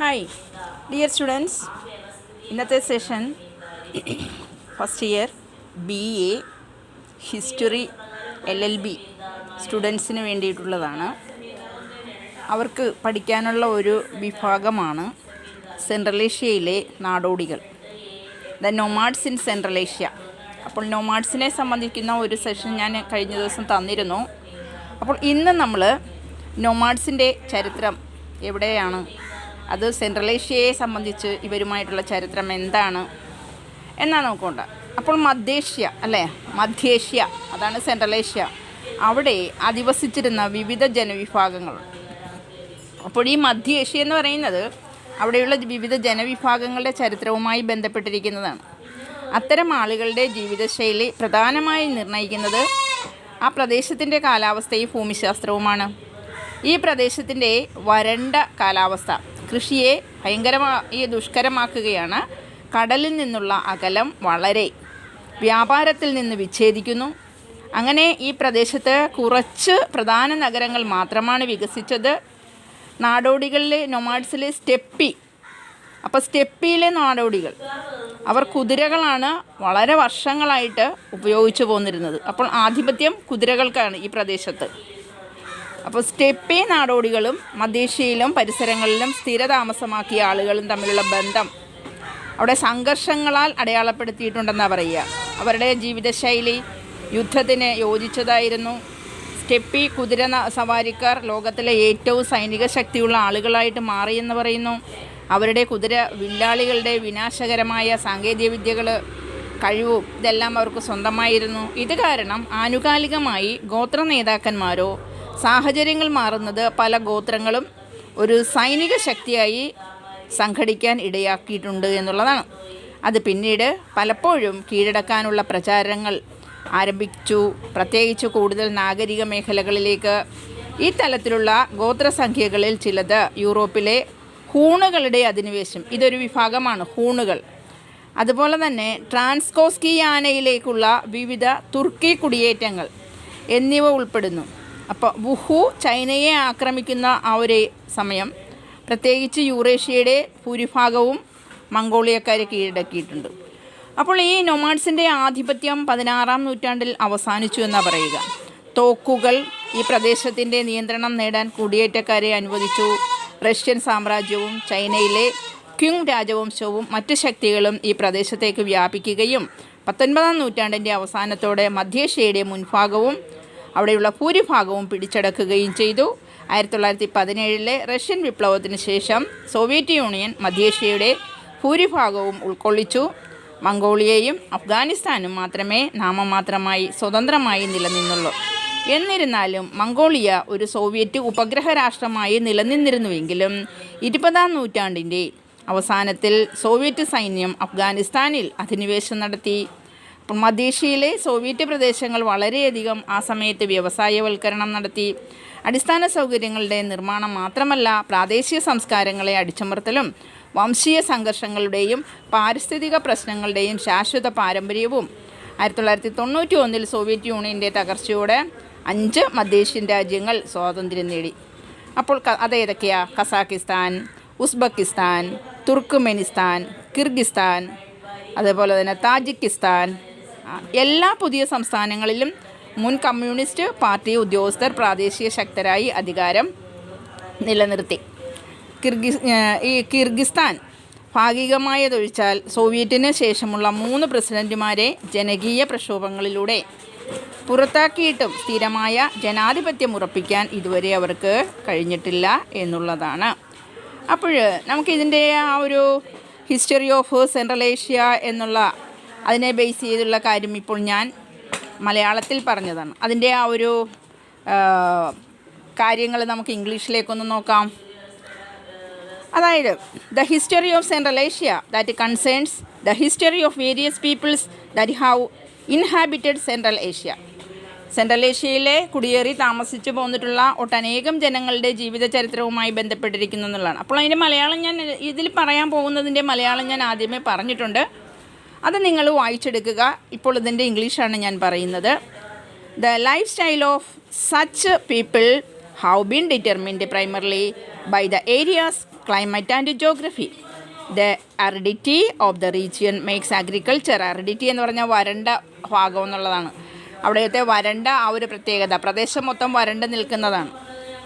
Hi dear students, ഇന്നത്തെ session first year BA history LLB സ്റ്റുഡൻസിന് വേണ്ടിയിട്ടുള്ളതാണ്. അവർക്ക് പഠിക്കാനുള്ള ഒരു വിഭാഗമാണ് സെൻട്രൽ ഏഷ്യയിലെ നാടോടികൾ, the nomads in central Asia. അപ്പോൾ നൊമാഡ്സിനെ സംബന്ധിക്കുന്ന ഒരു സെഷൻ ഞാൻ കഴിഞ്ഞ ദിവസം തന്നിരുന്നു. അപ്പോൾ ഇന്ന് നമ്മൾ നൊമാഡ്സിൻ്റെ ചരിത്രം എവിടെയാണ്, അത് സെൻട്രൽ ഏഷ്യയെ സംബന്ധിച്ച് ഇവരുമായിട്ടുള്ള ചരിത്രം എന്താണ് എന്നാണ് നോക്കേണ്ടത്. അപ്പോൾ മധ്യേഷ്യ അല്ലേ, മധ്യേഷ്യ അതാണ് സെൻട്രൽ ഏഷ്യ. അവിടെ അധിവസിച്ചിരുന്ന വിവിധ ജനവിഭാഗങ്ങൾ. അപ്പോൾ ഈ മധ്യേഷ്യ എന്ന് പറയുന്നത് അവിടെയുള്ള വിവിധ ജനവിഭാഗങ്ങളുടെ ചരിത്രവുമായി ബന്ധപ്പെട്ടിരിക്കുന്നതാണ്. അത്തരം ആളുകളുടെ ജീവിതശൈലി പ്രധാനമായി നിർണ്ണയിക്കുന്നത് ആ പ്രദേശത്തിൻ്റെ കാലാവസ്ഥയും ഭൂമിശാസ്ത്രവുമാണ്. ഈ പ്രദേശത്തിൻ്റെ വരണ്ട കാലാവസ്ഥ കൃഷിയെ ഭയങ്കരമായി ദുഷ്കരമാക്കുകയാണ്. കടലിൽ നിന്നുള്ള അകലം വളരെ വ്യാപാരത്തിൽ നിന്ന് വിച്ഛേദിക്കുന്നു. അങ്ങനെ ഈ പ്രദേശത്ത് കുറച്ച് പ്രധാന നഗരങ്ങൾ മാത്രമാണ് വികസിച്ചത്. നാടോടികളിലെ നൊമാഡ്സിലെ അപ്പോൾ സ്റ്റെപ്പിയിലെ നാടോടികൾ അവർ കുതിരകളാണ് വളരെ വർഷങ്ങളായിട്ട് ഉപയോഗിച്ചു പോന്നിരുന്നത്. അപ്പോൾ ആധിപത്യം കുതിരകൾക്കാണ് ഈ പ്രദേശത്ത്. അപ്പോൾ സ്റ്റെപ്പി നാടോടികളും മധ്യേഷ്യയിലും പരിസരങ്ങളിലും സ്ഥിരതാമസമാക്കിയ ആളുകളും തമ്മിലുള്ള ബന്ധം അവിടെ സംഘർഷങ്ങളാൽ അടയാളപ്പെടുത്തിയിട്ടുണ്ടെന്നാണ് പറയുക. അവരുടെ ജീവിതശൈലി യുദ്ധത്തിന് യോജിച്ചതായിരുന്നു. സ്റ്റെപ്പി കുതിര സവാരിക്കാർ ലോകത്തിലെ ഏറ്റവും സൈനിക ശക്തിയുള്ള ആളുകളായിട്ട് മാറിയെന്ന് പറയുന്നു. അവരുടെ കുതിര വില്ലാളികളുടെ വിനാശകരമായ സാങ്കേതികവിദ്യകൾ കഴിവും ഇതെല്ലാം അവർക്ക് സ്വന്തമായിരുന്നു. ഇത് കാരണം ആനുകാലികമായി ഗോത്ര നേതാക്കന്മാരോ സാഹചര്യങ്ങൾ മാറുന്നത് പല ഗോത്രങ്ങളും ഒരു സൈനിക ശക്തിയായി സംഘടിക്കാൻ ഇടയാക്കിയിട്ടുണ്ട് എന്നുള്ളതാണ്. അത് പിന്നീട് പലപ്പോഴും കീഴടക്കാനുള്ള പ്രചാരങ്ങൾ ആരംഭിച്ചു, പ്രത്യേകിച്ച് കൂടുതൽ നാഗരിക മേഖലകളിലേക്ക്. ഈ തലത്തിലുള്ള ഗോത്രസംഖ്യകളിൽ ചിലത് യൂറോപ്പിലെ ഹൂണുകളുടെ അധിനിവേശം, ഇതൊരു വിഭാഗമാണ് ഹൂണുകൾ. അതുപോലെ തന്നെ ട്രാൻസ്കോസ്കിയാനയിലേക്കുള്ള വിവിധ തുർക്കി കുടിയേറ്റങ്ങൾ എന്നിവ ഉൾപ്പെടുന്നു. അപ്പോൾ വുഹു ചൈനയെ ആക്രമിക്കുന്ന ആ ഒരു സമയം പ്രത്യേകിച്ച് യൂറേഷ്യയുടെ ഭൂരിഭാഗവും മംഗോളിയക്കാരെ കീഴടക്കിയിട്ടുണ്ട്. അപ്പോൾ ഈ നൊമാഡ്സിൻ്റെ ആധിപത്യം 16-ാം നൂറ്റാണ്ടിൽ അവസാനിച്ചു എന്നാണ് പറയുക. തോക്കുകൾ ഈ പ്രദേശത്തിൻ്റെ നിയന്ത്രണം നേടാൻ കുടിയേറ്റക്കാരെ അനുവദിച്ചു. റഷ്യൻ സാമ്രാജ്യവും ചൈനയിലെ ക്വിങ് രാജവംശവും മറ്റ് ശക്തികളും ഈ പ്രദേശത്തേക്ക് വ്യാപിക്കുകയും 19-ാം നൂറ്റാണ്ടിൻ്റെ അവസാനത്തോടെ മധ്യേഷ്യയുടെ മുൻഭാഗവും അവിടെയുള്ള ഭൂരിഭാഗവും പിടിച്ചടക്കുകയും ചെയ്തു. 1917 റഷ്യൻ വിപ്ലവത്തിന് ശേഷം സോവിയറ്റ് യൂണിയൻ മധ്യേഷ്യയുടെ ഭൂരിഭാഗവും ഉൾക്കൊള്ളിച്ചു. മംഗോളിയയും അഫ്ഗാനിസ്ഥാനും മാത്രമേ നാമമാത്രമായി സ്വതന്ത്രമായി നിലനിന്നുള്ളൂ. എന്നിരുന്നാലും മംഗോളിയ ഒരു സോവിയറ്റ് ഉപഗ്രഹ രാഷ്ട്രമായി നിലനിന്നിരുന്നുവെങ്കിലും 20-ാം നൂറ്റാണ്ടിൻ്റെ അവസാനത്തിൽ സോവിയറ്റ് സൈന്യം അഫ്ഗാനിസ്ഥാനിൽ അധിനിവേശം നടത്തി. അപ്പോൾ മധ്യേഷ്യയിലെ സോവിയറ്റ് പ്രദേശങ്ങൾ വളരെയധികം ആ സമയത്ത് വ്യവസായവൽക്കരണം നടത്തി. അടിസ്ഥാന സൗകര്യങ്ങളുടെ നിർമ്മാണം മാത്രമല്ല, പ്രാദേശിക സംസ്കാരങ്ങളെ അടിച്ചമർത്തലും വംശീയ സംഘർഷങ്ങളുടെയും പാരിസ്ഥിതിക പ്രശ്നങ്ങളുടെയും ശാശ്വത പാരമ്പര്യവും. 1991 സോവിയറ്റ് യൂണിയൻ്റെ തകർച്ചയോടെ 5 മധ്യേഷ്യൻ രാജ്യങ്ങൾ സ്വാതന്ത്ര്യം നേടി. അപ്പോൾ അതേതൊക്കെയാണ്? കസാക്കിസ്ഥാൻ, ഉസ്ബെക്കിസ്ഥാൻ, തുർക്ക്മെനിസ്ഥാൻ, കിർഗിസ്ഥാൻ, അതുപോലെ തന്നെ താജിക്കിസ്ഥാൻ. എല്ലാ പുതിയ സംസ്ഥാനങ്ങളിലും മുൻ കമ്മ്യൂണിസ്റ്റ് പാർട്ടി ഉദ്യോഗസ്ഥർ പ്രാദേശിക ശക്തരായി അധികാരം നിലനിർത്തി. കിർഗിസ്ഥാൻ ഭാഗികമായതൊഴിച്ചാൽ സോവിയറ്റിന് ശേഷമുള്ള 3 പ്രസിഡന്റുമാരെ ജനകീയ പ്രക്ഷോഭങ്ങളിലൂടെ പുറത്താക്കിയിട്ടും സ്ഥിരമായ ജനാധിപത്യം ഉറപ്പിക്കാൻ ഇതുവരെ അവർക്ക് കഴിഞ്ഞിട്ടില്ല എന്നുള്ളതാണ്. അപ്പോൾ നമുക്കിതിൻ്റെ ആ ഒരു ഹിസ്റ്ററി ഓഫ് സെൻട്രൽ ഏഷ്യ എന്നുള്ള അതിനെ ബേസ് ചെയ്തുള്ള കാര്യം ഇപ്പോൾ ഞാൻ മലയാളത്തിൽ പറഞ്ഞതാണ്. അതിൻ്റെ ആ ഒരു കാര്യങ്ങൾ നമുക്ക് ഇംഗ്ലീഷിലേക്കൊന്ന് നോക്കാം. അതായത് the history of Central Asia that concerns the history of various peoples that have inhabited Central Asia. Central ഏഷ്യയിലെ കുടിയേറി താമസിച്ചു പോന്നിട്ടുള്ള ഒട്ടനേകം ജനങ്ങളുടെ ജീവിത ചരിത്രവുമായി ബന്ധപ്പെട്ടിരിക്കുന്നു എന്നുള്ളതാണ്. അപ്പോൾ അതിൻ്റെ മലയാളം ഞാൻ ഇതിൽ പറയാൻ പോകുന്നതിൻ്റെ മലയാളം ഞാൻ ആദ്യമേ പറഞ്ഞിട്ടുണ്ട്, അത് നിങ്ങൾ വായിച്ചെടുക്കുക. ഇപ്പോൾ ഇതിൻ്റെ ഇംഗ്ലീഷാണ് ഞാൻ പറയുന്നത്. The life style of such people have been determined primarily by the areas climate and geography. The aridity of the region makes agriculture. Aridity എന്ന് പറഞ്ഞാൽ വരണ്ട ഭാഗം എന്നുള്ളതാണ്. അവിടുത്തെ വരണ്ട ആ ഒരു പ്രത്യേകത, പ്രദേശം മൊത്തം വരണ്ട് നിൽക്കുന്നതാണ്.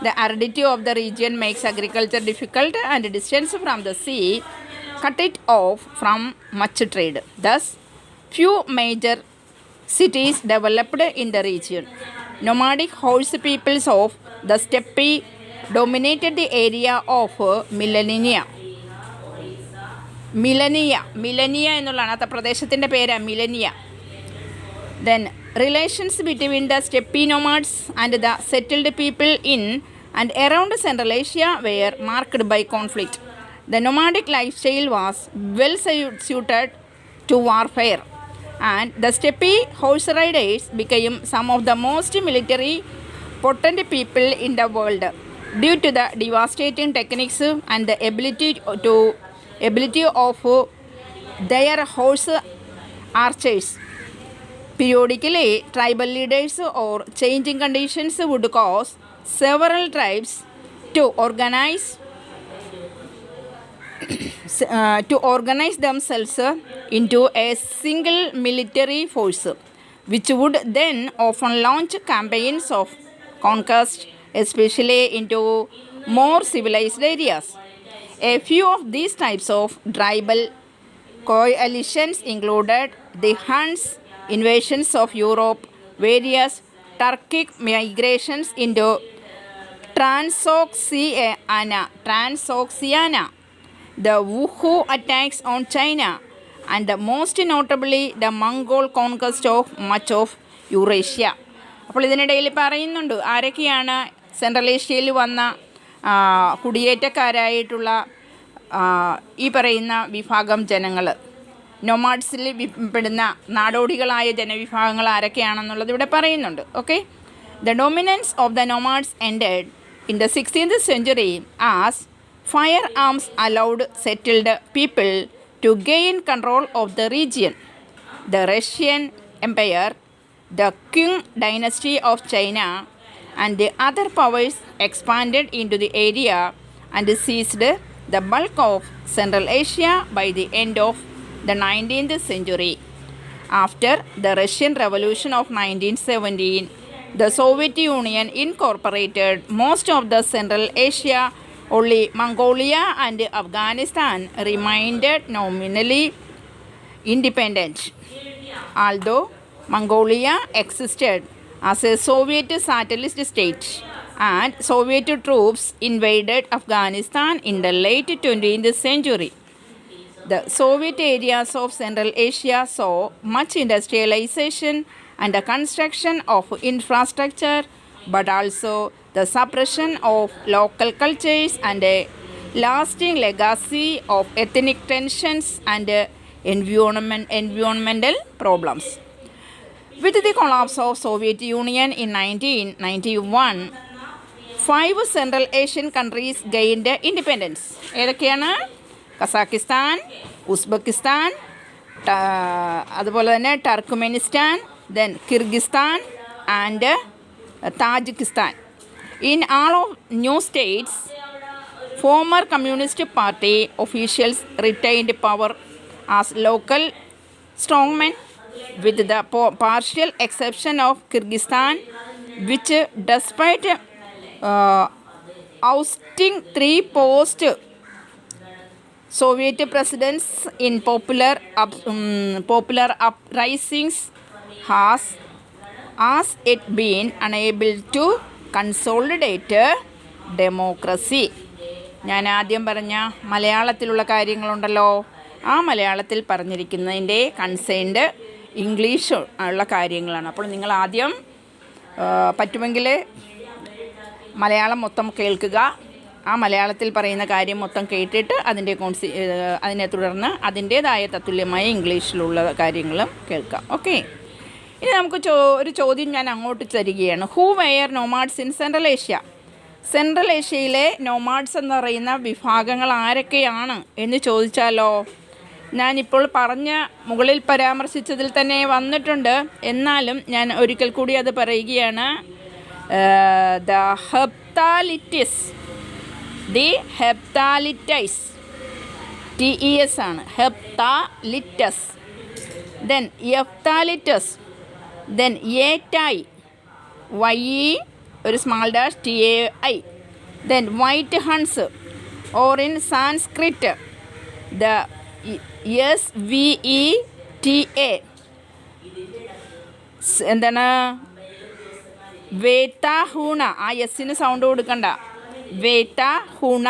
The aridity of the region makes agriculture difficult and distance from the sea cut it off from much trade. Thus, few major cities developed in the region. Nomadic horse peoples of the steppe dominated the area of Milania എന്നുള്ളതാണ് ആ പ്രദേശത്തിൻ്റെ പേര്, മിലനിയ. Then relations between the steppe nomads and the settled people in and around Central Asia were marked by conflict. The nomadic lifestyle was well suited to warfare, and the steppe horse riders became some of the most military potent people in the world due to the devastating techniques and the ability of their horse archers. Periodically, tribal leaders or changing conditions would cause several tribes to organize themselves into a single military force, which would then often launch campaigns of conquest, especially into more civilized areas. A few of these types of tribal coalitions included the Huns, invasions of Europe, various Turkic migrations into Transoxiana, the Wuhu attacks on China, and most notably the Mongol conquest of much of Eurasia. അപ്പോൾ ഇതിനിടയിൽ പറയുന്നുണ്ട് ആരൊക്കെയാണ് central ഏഷ്യയിൽ വന്ന കുടിയേറ്റക്കാരായിട്ടുള്ള ഈ പറയുന്ന വിഭാഗം ജനങ്ങൾ, നൊമാഡ്സിൽ പെടുന്ന നാടോടികളായ ജനവിഭാഗങ്ങൾ ആരൊക്കെയാണെന്നുള്ളത് ഇവിടെ പറയുന്നുണ്ട്. Okay, the dominance of the nomads ended in the 16th century as firearms allowed settled people to gain control of the region. The Russian Empire, the Qing dynasty of China, and the other powers expanded into the area and seized the bulk of Central Asia by the end of the 19th century. After the Russian Revolution of 1917, the Soviet Union incorporated most of the Central Asia. Only Mongolia and Afghanistan remained nominally independent. Although Mongolia existed as a Soviet satellite state, and Soviet troops invaded Afghanistan in the late 20th century. The Soviet areas of Central Asia saw much industrialization and the construction of infrastructure, but also the suppression of local cultures and a lasting legacy of ethnic tensions and environmental problems. With the collapse of Soviet Union in 1991, 5 Central Asian countries gained independence. ഏതൊക്കെയാണ്? Kazakhstan, Uzbekistan, അതുപോലെ തന്നെ Turkmenistan, then Kyrgyzstan and Tajikistan. In all of new states, former Communist Party officials retained power as local strongmen, with the partial exception of Kyrgyzstan, which despite ousting 3 post-Soviet presidents in popular uprisings, has as it been unable to consolidate democracy. ഞാൻ ആദ്യം പറഞ്ഞ മലയാളത്തിലുള്ള കാര്യങ്ങളുണ്ടല്ലോ, ആ മലയാളത്തിൽ പറഞ്ഞിരിക്കുന്നതിൻ്റെ concerned English ഉള്ള കാര്യങ്ങളാണ്. അപ്പോൾ നിങ്ങൾ ആദ്യം പറ്റുമെങ്കിൽ മലയാളം മൊത്തം കേൾക്കുക, ആ മലയാളത്തിൽ പറയുന്ന കാര്യം മൊത്തം കേട്ടിട്ട് അതിനെ തുടർന്ന് അതിൻ്റേതായ തത്തുല്യമായ ഇംഗ്ലീഷിലുള്ള കാര്യങ്ങളും കേൾക്കാം. ഓക്കെ, ഇനി നമുക്ക് ഒരു ചോദ്യം ഞാൻ അങ്ങോട്ട് തരികയാണ്. Who were nomads in central Asia? Central ഏഷ്യയിലെ നോമാഡ്സ് എന്ന് പറയുന്ന വിഭാഗങ്ങൾ ആരൊക്കെയാണ് എന്ന് ചോദിച്ചാലോ, ഞാനിപ്പോൾ മുകളിൽ പരാമർശിച്ചതിൽ തന്നെ വന്നിട്ടുണ്ട്, എന്നാലും ഞാൻ ഒരിക്കൽ കൂടി അത് പറയുകയാണ്. ദ ഹെപ്താലിറ്റിസ് ദി ഹെപ്താലിറ്റൈസ്, TES ആണ്, ഹെപ്താലിറ്റസ്. ദെൻ എഫ്താലിറ്റസ്, ദെൻ ഏറ്റായി, YE ഒരു small dash TAI. Then white Hund's or in Sanskrit the SVETA, എന്താണ്, വേത്താഹൂണ. ആ എസ്സിന് സൗണ്ട് കൊടുക്കണ്ട, വേത്താഹൂണ.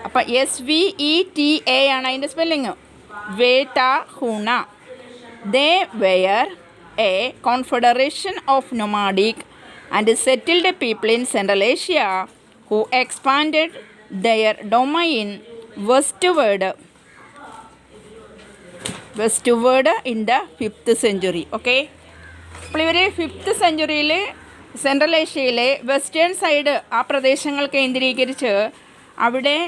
അപ്പം SVETA ആണ് അതിൻ്റെ സ്പെല്ലിങ്, വേത്താഹൂണ. They were a confederation of nomadic and settled people in central Asia who expanded their domain westward in the 5th century. Okay, അപ്പോൾ ഇവർ 5th centuryയിൽ സെൻട്രൽ ഏഷ്യയിലെ വെസ്റ്റേൺ സൈഡ് ആ പ്രദേശങ്ങൾ കേന്ദ്രീകരിച്ച് അവിടെ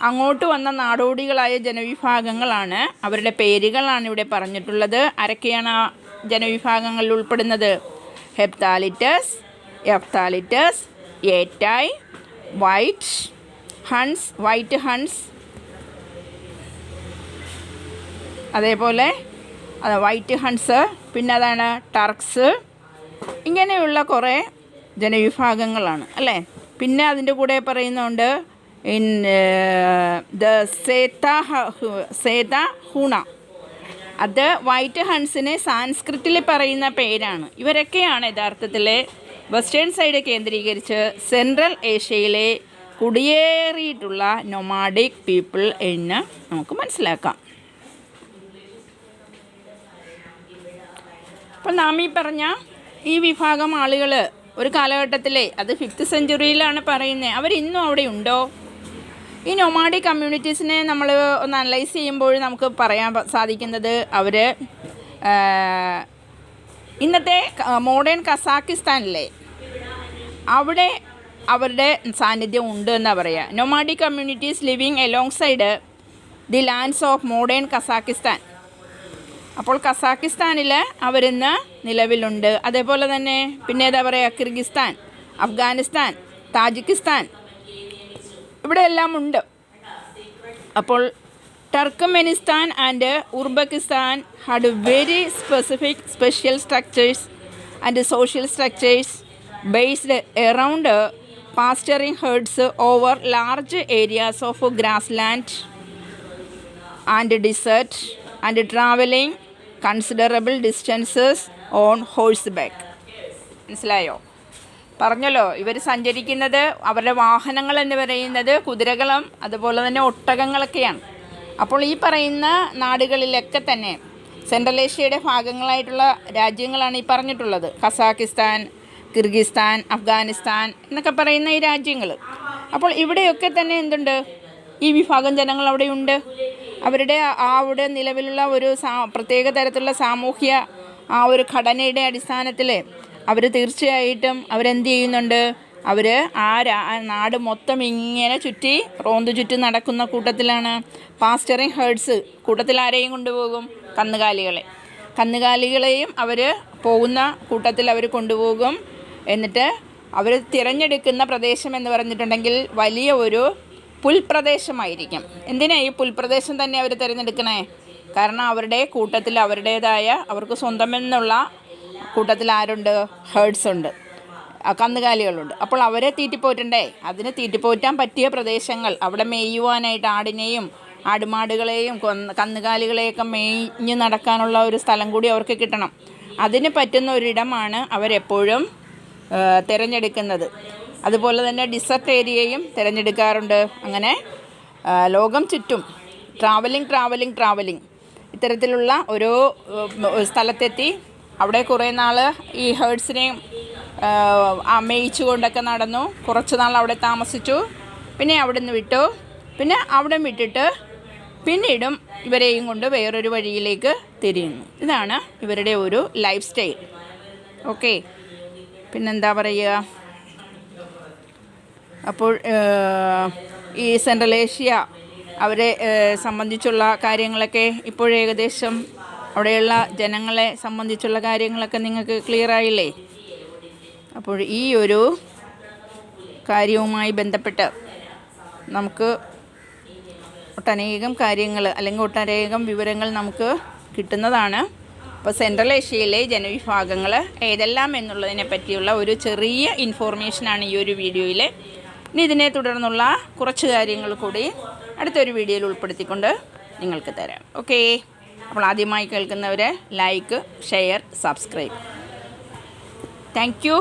അങ്ങോട്ട് വന്ന നാടോടികളായ ജനവിഭാഗങ്ങളാണ്, അവരുടെ പേരുകളാണ് ഇവിടെ പറഞ്ഞിട്ടുള്ളത്. ആരൊക്കെയാണ് ആ ജനവിഭാഗങ്ങളിൽ ഉൾപ്പെടുന്നത്? ഹെപ്താലിറ്റസ്, എഫ്താലിറ്റസ്, ഏറ്റായ്, വൈറ്റ് ഹൺസ്, അതേപോലെ വൈറ്റ് ഹൺസ്, പിന്നെ അതാണ് ടർക്സ്, ഇങ്ങനെയുള്ള കുറേ ജനവിഭാഗങ്ങളാണ് അല്ലേ. പിന്നെ അതിൻ്റെ കൂടെ പറയുന്നുണ്ട് ഇൻ ദ സേതാഹൂണ, അത് വൈറ്റ് ഹൺസിന് സാൻസ്ക്രിറ്റിൽ പറയുന്ന പേരാണ്. ഇവരൊക്കെയാണ് യഥാർത്ഥത്തിൽ വെസ്റ്റേൺ സൈഡ് കേന്ദ്രീകരിച്ച് സെൻട്രൽ ഏഷ്യയിലെ കുടിയേറിയിട്ടുള്ള നൊമാഡിക് പീപ്പിൾ എന്ന് നമുക്ക് മനസ്സിലാക്കാം. അപ്പം നാം ഈ പറഞ്ഞ ഈ വിഭാഗം ആളുകൾ ഒരു കാലഘട്ടത്തിലെ, അത് 5th centuryയിലാണ് പറയുന്നത്, അവരിന്നും അവിടെ ഉണ്ടോ? ഈ നൊമാഡിക് കമ്മ്യൂണിറ്റീസിനെ നമ്മൾ ഒന്ന് അനലൈസ് ചെയ്യുമ്പോൾ നമുക്ക് പറയാൻ സാധിക്കുന്നത് അവർ ഇന്നത്തെ മോഡേൺ കസാക്കിസ്ഥാനിലെ അവിടെ അവരുടെ സാന്നിധ്യം ഉണ്ട് എന്നാണ് പറയുക. Nomadic communities living along side the lands of modern Kazakhstan. അപ്പോൾ കസാക്കിസ്ഥാനിൽ അവരിന്ന് നിലവിലുണ്ട്. അതേപോലെ തന്നെ പിന്നെ ഏതാ പറയുക, കിർഗിസ്ഥാൻ, അഫ്ഗാനിസ്ഥാൻ, താജിക്കിസ്ഥാൻ, ഇവിടെ എല്ലാം ഉണ്ട്. അപ്പോൾ Turkmenistan and Uzbekistan had very special structures and social structures based around pasturing herds over large areas of grassland and desert and travelling considerable distances on horseback. മനസ്സിലായോ? പറഞ്ഞല്ലോ, ഇവർ സഞ്ചരിക്കുന്നത്, അവരുടെ വാഹനങ്ങൾ എന്ന് പറയുന്നത് കുതിരകളും അതുപോലെ തന്നെ ഒട്ടകങ്ങളൊക്കെയാണ്. അപ്പോൾ ഈ പറയുന്ന നാടുകളിലൊക്കെ തന്നെ സെൻട്രൽ ഏഷ്യയുടെ ഭാഗങ്ങളായിട്ടുള്ള രാജ്യങ്ങളാണ് ഈ പറഞ്ഞിട്ടുള്ളത്. കസാക്കിസ്ഥാൻ, കിർഗിസ്ഥാൻ, അഫ്ഗാനിസ്ഥാൻ എന്നൊക്കെ പറയുന്ന ഈ രാജ്യങ്ങൾ. അപ്പോൾ ഇവിടെയൊക്കെ തന്നെ എന്തുണ്ട്, ഈ വിഭാഗം ജനങ്ങൾ അവിടെയുണ്ട്. അവരുടെ അവിടെ നിലവിലുള്ള ഒരു പ്രത്യേക തരത്തിലുള്ള സാമൂഹ്യ ആ ഒരു ഘടനയുടെ അടിസ്ഥാനത്തിൽ അവർ തീർച്ചയായിട്ടും അവരെന്ത് ചെയ്യുന്നുണ്ട്, അവർ ആ നാട് മൊത്തം ഇങ്ങനെ റോന്ത് ചുറ്റി നടക്കുന്ന കൂട്ടത്തിലാണ്. പാസ്റ്ററിങ് ഹേർഡ്സ്, കൂട്ടത്തിൽ ആരെയും കൊണ്ടുപോകും? കന്നുകാലികളെയും അവർ പോകുന്ന കൂട്ടത്തിൽ അവർ കൊണ്ടുപോകും. എന്നിട്ട് അവർ തിരഞ്ഞെടുക്കുന്ന പ്രദേശം എന്ന് പറഞ്ഞിട്ടുണ്ടെങ്കിൽ വലിയ ഒരു പുൽപ്രദേശമായിരിക്കും. എന്തിനാ ഈ പുൽപ്രദേശം തന്നെ അവർ തിരഞ്ഞെടുക്കണേ? കാരണം അവരുടെ കൂട്ടത്തിൽ അവരുടേതായ അവർക്ക് സ്വന്തമെന്നുള്ള കൂട്ടത്തിൽ ആരുണ്ട്? ഹേർഡ്സ് ഉണ്ട്, കന്നുകാലികളുണ്ട്. അപ്പോൾ അവരെ തീറ്റിപ്പോറ്റണ്ടേ? അതിന് തീറ്റിപ്പോറ്റാൻ പറ്റിയ പ്രദേശങ്ങൾ, അവിടെ മേയുവാനായിട്ട് ആടിനെയും ആടുമാടുകളെയും കന്നുകാലികളെയൊക്കെ മേഞ്ഞ് നടക്കാനുള്ള ഒരു സ്ഥലം കൂടി അവർക്ക് കിട്ടണം. അതിന് പറ്റുന്ന ഒരിടമാണ് അവരെപ്പോഴും തിരഞ്ഞെടുക്കുന്നത്. അതുപോലെ തന്നെ ഡിസർട്ട് ഏരിയയും തിരഞ്ഞെടുക്കാറുണ്ട്. അങ്ങനെ ലോകം ചുറ്റും ട്രാവലിംഗ് ഇത്തരത്തിലുള്ള ഓരോ സ്ഥലത്തെത്തി അവിടെ കുറേ നാൾ ഈ ഹേർഡ്സിനെയും മേയിച്ചു കൊണ്ടൊക്കെ നടന്നു. കുറച്ച് നാൾ അവിടെ താമസിച്ചു, പിന്നെ അവിടെ നിന്ന് വിട്ടു, പിന്നെ അവിടെ വിട്ടിട്ട് പിന്നീടും ഇവരെയും കൊണ്ട് വേറൊരു വഴിയിലേക്ക് തിരിയുന്നു. ഇതാണ് ഇവരുടെ ഒരു ലൈഫ് സ്റ്റൈൽ. ഓക്കെ, പിന്നെന്താ പറയുക, അപ്പോൾ ഈ സെൻട്രൽ ഏഷ്യ അവരെ സംബന്ധിച്ചുള്ള കാര്യങ്ങളൊക്കെ ഇപ്പോഴേകദേശം അവിടെയുള്ള ജനങ്ങളെ സംബന്ധിച്ചുള്ള കാര്യങ്ങളൊക്കെ നിങ്ങൾക്ക് ക്ലിയറായില്ലേ? അപ്പോൾ ഈ ഒരു കാര്യവുമായി ബന്ധപ്പെട്ട് നമുക്ക് ഒട്ടനേകം കാര്യങ്ങൾ അല്ലെങ്കിൽ ഒട്ടനേകം വിവരങ്ങൾ നമുക്ക് കിട്ടുന്നതാണ്. അപ്പോൾ സെൻട്രൽ ഏഷ്യയിലെ ജനവിഭാഗങ്ങൾ ഏതെല്ലാം എന്നുള്ളതിനെ പറ്റിയുള്ള ഒരു ചെറിയ ഇൻഫോർമേഷനാണ് ഈ ഒരു വീഡിയോയിൽ. ഇനി ഇതിനെ തുടർന്നുള്ള കുറച്ച് കാര്യങ്ങൾ കൂടി അടുത്തൊരു വീഡിയോയിൽ ഉൾപ്പെടുത്തിക്കൊണ്ട് നിങ്ങൾക്ക് തരാം. ഓക്കേ, അപ്പോൾ ആദ്യമായി കേൾക്കുന്നവർ like, share, subscribe. Thank U.